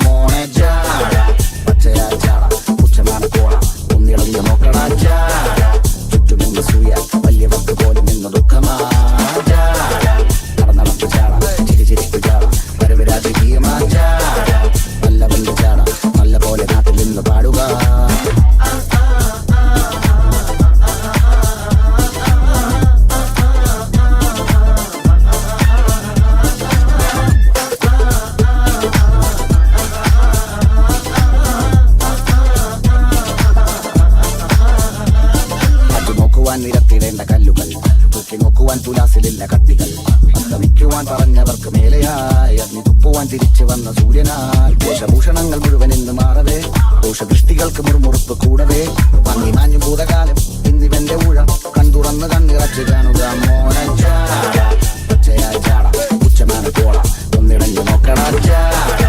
മോനെ ജാട പച്ചയാ ചാട പുച്ഛമാണ് കോള ഒന്നിളഞ്ഞു നോക്കടാ ജാട ചുറ്റുമെന്ന് സൂയ വലിയവർക്ക് പോലും നിന്ന് ദുഃഖമാ ജാട നടന്നടപ്പ് ചാട ചിരിച്ചിരിക്കു ചാട വരവ് രാജകീയമാ ജാട നല്ലവന്റെ ചാട നല്ല പോലെ നാട്ടിൽ നിന്ന് പാടുക നിരത്തിടേണ്ട കല്ലുകൾ തൂക്കി നോക്കുവാൻ തുലാസിലില്ല കത്തികൾ അസ്തമിക്കുവാൻ പറഞ്ഞവർക്ക് മേലെയായി അഗ്നി തുപ്പുവാൻ തിരിച്ചു വന്ന സൂര്യനാൽ ദോഷഭൂഷണങ്ങൾ മുഴുവൻ ഇന്ന് മാറവേ ദോഷദൃഷ്ടികൾക്ക് മുറുമുറുപ്പ് കൂടവേ മങ്ങി മാഞ്ഞു ഭൂതകാലം ഇന്നിവന്റെ ഊഴം കൺതുറന്ന് കണ്ണിറച്ച് കാണുക മോനെ ചാട പച്ചയായ ചാട ഉച്ചമാണ് കോള ഒന്നിടഞ്ഞു നോക്കടാ ചാട